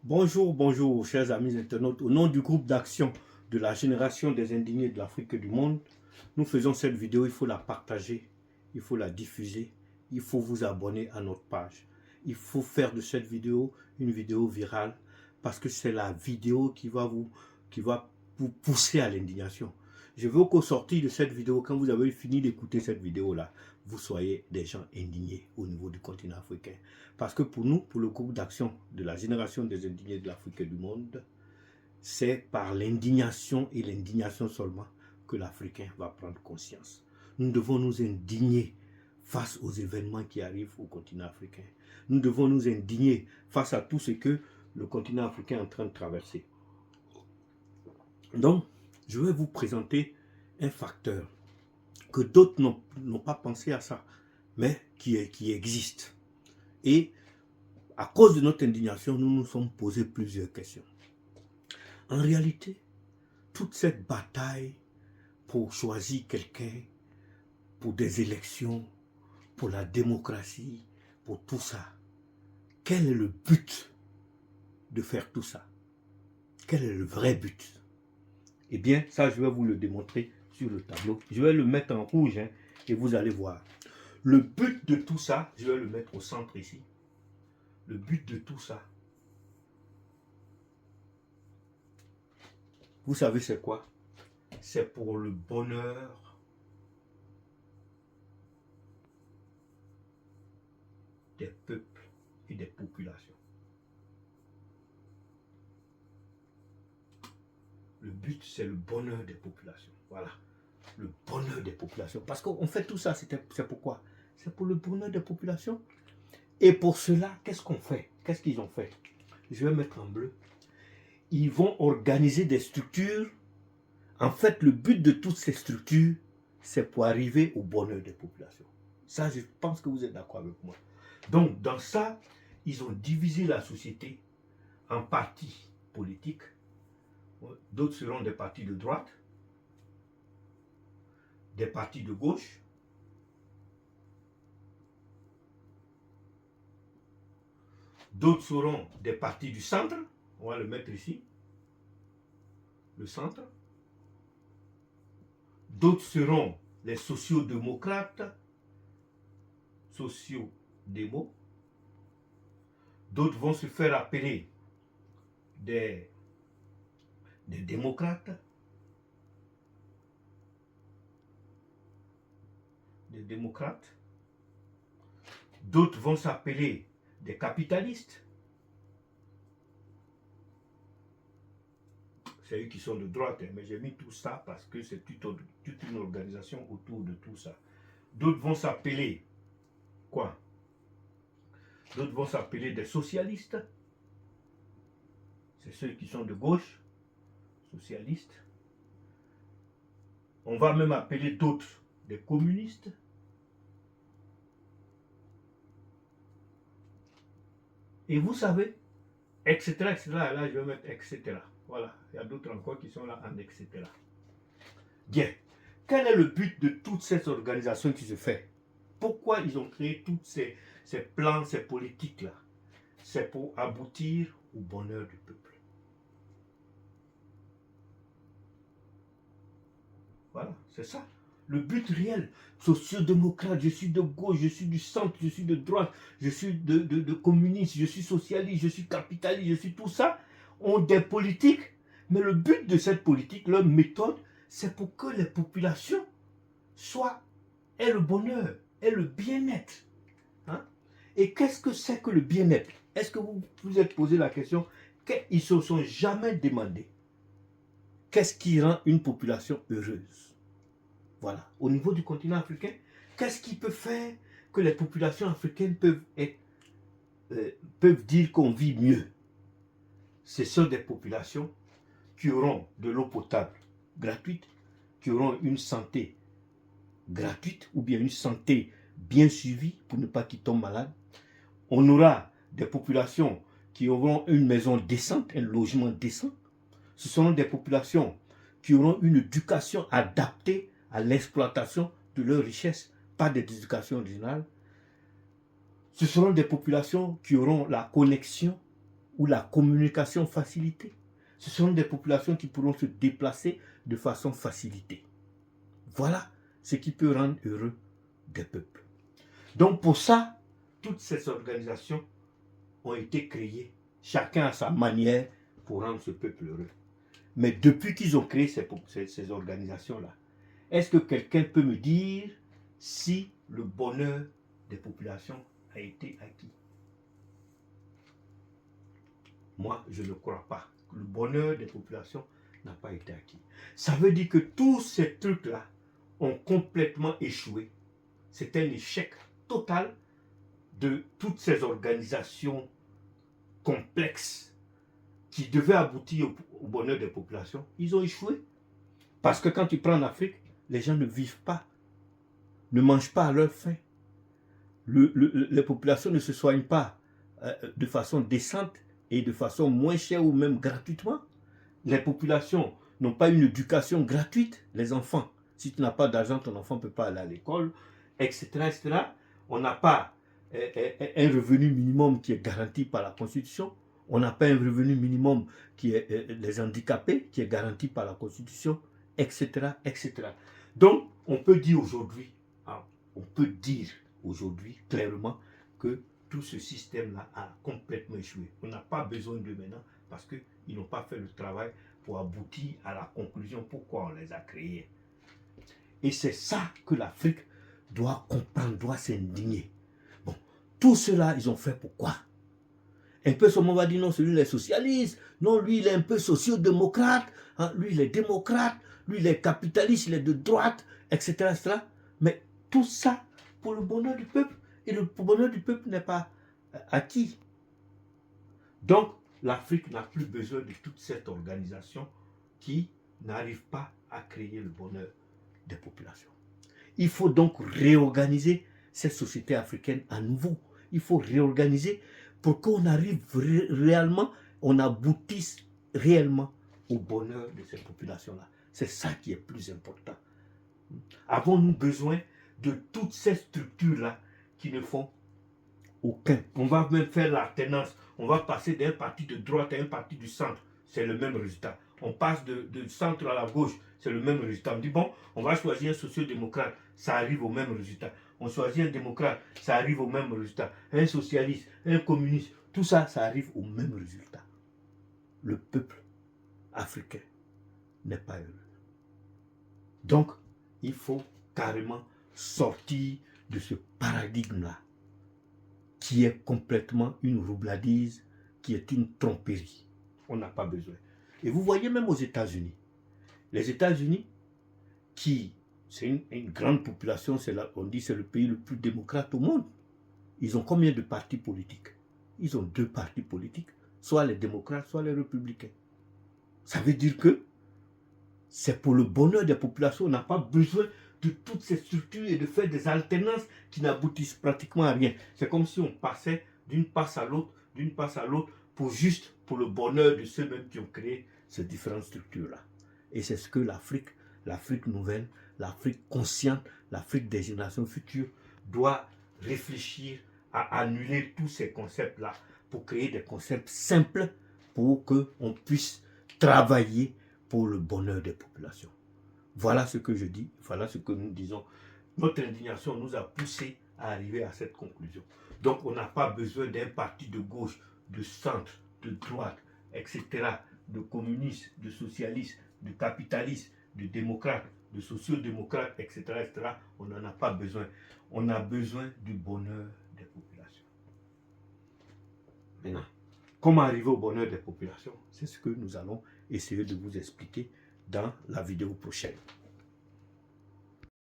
Bonjour, bonjour, chers amis internautes. Au nom du groupe d'action de la génération des indignés de l'Afrique et du monde, nous faisons cette vidéo. Il faut la partager, il faut la diffuser, il faut vous abonner à notre page. Il faut faire de cette vidéo une vidéo virale parce que c'est la vidéo qui va vous pousser à l'indignation. Je veux qu'au sortir de cette vidéo, quand vous avez fini d'écouter cette vidéo-là, vous soyez des gens indignés au niveau du continent africain. Parce que pour nous, pour le groupe d'action de la génération des indignés de l'Afrique et du monde, c'est par l'indignation et l'indignation seulement que l'Africain va prendre conscience. Nous devons nous indigner face aux événements qui arrivent au continent africain. Nous devons nous indigner face à tout ce que le continent africain est en train de traverser. Donc, je vais vous présenter un facteur que d'autres n'ont pas pensé à ça, mais qui existe. Et à cause de notre indignation, nous nous sommes posé plusieurs questions. En réalité, toute cette bataille pour choisir quelqu'un, pour des élections, pour la démocratie, pour tout ça, quel est le but de faire tout ça? Quel est le vrai but? Eh bien, ça, je vais vous le démontrer sur le tableau. Je vais le mettre en rouge et vous allez voir. Le but de tout ça, je vais le mettre au centre ici. Le but de tout ça, vous savez c'est quoi? C'est pour le bonheur des peuples et des populations. Le but, c'est le bonheur des populations. Voilà. Le bonheur des populations. Parce qu'on fait tout ça, c'est pourquoi? C'est pour le bonheur des populations. Et pour cela, qu'est-ce qu'on fait? Qu'est-ce qu'ils ont fait? Je vais mettre en bleu. Ils vont organiser des structures. En fait, le but de toutes ces structures, c'est pour arriver au bonheur des populations. Ça, je pense que vous êtes d'accord avec moi. Donc, dans ça, ils ont divisé la société en partis politiques. D'autres seront des partis de droite, des partis de gauche, d'autres seront des partis du centre. On va le mettre ici, le centre. D'autres seront les sociodémocrates, sociodémos. D'autres vont se faire appeler des démocrates, d'autres vont s'appeler des capitalistes, c'est eux qui sont de droite, mais j'ai mis tout ça parce que c'est toute une organisation autour de tout ça. D'autres vont s'appeler quoi? D'autres vont s'appeler des socialistes, c'est ceux qui sont de gauche, socialistes. On va même appeler d'autres des communistes. Et vous savez, etc., etc., là je vais mettre etc. Voilà, il y a d'autres encore qui sont là en etc. Bien, quel est le but de toute cette organisation qui se fait? Pourquoi ils ont créé tous ces plans, ces politiques-là? C'est pour aboutir au bonheur du peuple. Voilà, c'est ça. Le but réel, sociodémocrate, je suis de gauche, je suis du centre, je suis de droite, je suis de communiste, je suis socialiste, je suis capitaliste, je suis tout ça, ont des politiques, mais le but de cette politique, leur méthode, c'est pour que les populations aient le bonheur, aient le bien-être. Hein? Et qu'est-ce que c'est que le bien-être? Est-ce que vous vous êtes posé la question? Ils ne se sont jamais demandé qu'est-ce qui rend une population heureuse? Voilà. Au niveau du continent africain, qu'est-ce qui peut faire que les populations africaines peuvent dire qu'on vit mieux? Ce sont des populations qui auront de l'eau potable gratuite, qui auront une santé gratuite ou bien une santé bien suivie pour ne pas qu'ils tombent malades. On aura des populations qui auront une maison décente, un logement décent. Ce seront des populations qui auront une éducation adaptée à l'exploitation de leurs richesses, pas d'éducation originale. Ce seront des populations qui auront la connexion ou la communication facilitée. Ce sont des populations qui pourront se déplacer de façon facilitée. Voilà ce qui peut rendre heureux des peuples. Donc pour ça, toutes ces organisations ont été créées, chacun à sa manière, pour rendre ce peuple heureux. Mais depuis qu'ils ont créé ces organisations-là, est-ce que quelqu'un peut me dire si le bonheur des populations a été acquis? Moi, je ne crois pas. Le bonheur des populations n'a pas été acquis. Ça veut dire que tous ces trucs-là ont complètement échoué. C'est un échec total de toutes ces organisations complexes qui devaient aboutir au bonheur des populations. Ils ont échoué. Parce que quand tu prends l'Afrique, les gens ne vivent pas, ne mangent pas à leur faim. Les populations ne se soignent pas de façon décente et de façon moins chère ou même gratuitement. Les populations n'ont pas une éducation gratuite. Les enfants, si tu n'as pas d'argent, ton enfant ne peut pas aller à l'école, etc., etc. On n'a pas un revenu minimum qui est garanti par la Constitution. On n'a pas un revenu minimum qui est les handicapés, qui est garanti par la Constitution, etc., etc. Donc, on peut dire aujourd'hui, clairement que tout ce système-là a complètement échoué. On n'a pas besoin d'eux maintenant parce qu'ils n'ont pas fait le travail pour aboutir à la conclusion pourquoi on les a créés. Et c'est ça que l'Afrique doit comprendre, doit s'indigner. Bon, tout cela, ils ont fait pourquoi? Un peu, on va dire non, celui-là est socialiste, non, lui il est un peu social-démocrate, hein, lui il est démocrate, lui il est capitaliste, il est de droite, etc., etc. Mais tout ça pour le bonheur du peuple. Et le bonheur du peuple n'est pas acquis. Donc, l'Afrique n'a plus besoin de toute cette organisation qui n'arrive pas à créer le bonheur des populations. Il faut donc réorganiser cette société africaine à nouveau. Il faut réorganiser pour qu'on arrive réellement, on aboutisse réellement au bonheur de ces populations-là. C'est ça qui est plus important. Avons-nous besoin de toutes ces structures-là qui ne font aucun? On va même faire l'alternance. On va passer d'un parti de droite à un parti du centre. C'est le même résultat. On passe de centre à la gauche. C'est le même résultat. On dit bon, on va choisir un social-démocrate. Ça arrive au même résultat. On choisit un démocrate. Ça arrive au même résultat. Un socialiste, un communiste. Tout ça, ça arrive au même résultat. Le peuple africain n'est pas heureux. Donc, il faut carrément sortir de ce paradigme-là, qui est complètement une roubladise, qui est une tromperie. On n'a pas besoin. Et vous voyez même aux États-Unis. Les États-Unis, c'est une grande population, on dit que c'est le pays le plus démocrate au monde. Ils ont combien de partis politiques? Ils ont 2 partis politiques, soit les démocrates, soit les républicains. Ça veut dire que c'est pour le bonheur des populations. On n'a pas besoin de toutes ces structures et de faire des alternances qui n'aboutissent pratiquement à rien. C'est comme si on passait d'une passe à l'autre, pour le bonheur de ceux-mêmes qui ont créé ces différentes structures-là. Et c'est ce que l'Afrique nouvelle, l'Afrique consciente, l'Afrique des générations futures doit réfléchir à annuler tous ces concepts-là pour créer des concepts simples pour qu'on puisse travailler pour le bonheur des populations. Voilà ce que je dis, voilà ce que nous disons. Notre indignation nous a poussé à arriver à cette conclusion. Donc on n'a pas besoin d'un parti de gauche, de centre, de droite, etc., de communistes, de socialistes, de capitalistes, de démocrates, de social-démocrates, etc., etc. On n'en a pas besoin. On a besoin du bonheur des populations. Maintenant, comment arriver au bonheur des populations? C'est ce que nous allons essayer de vous expliquer dans la vidéo prochaine.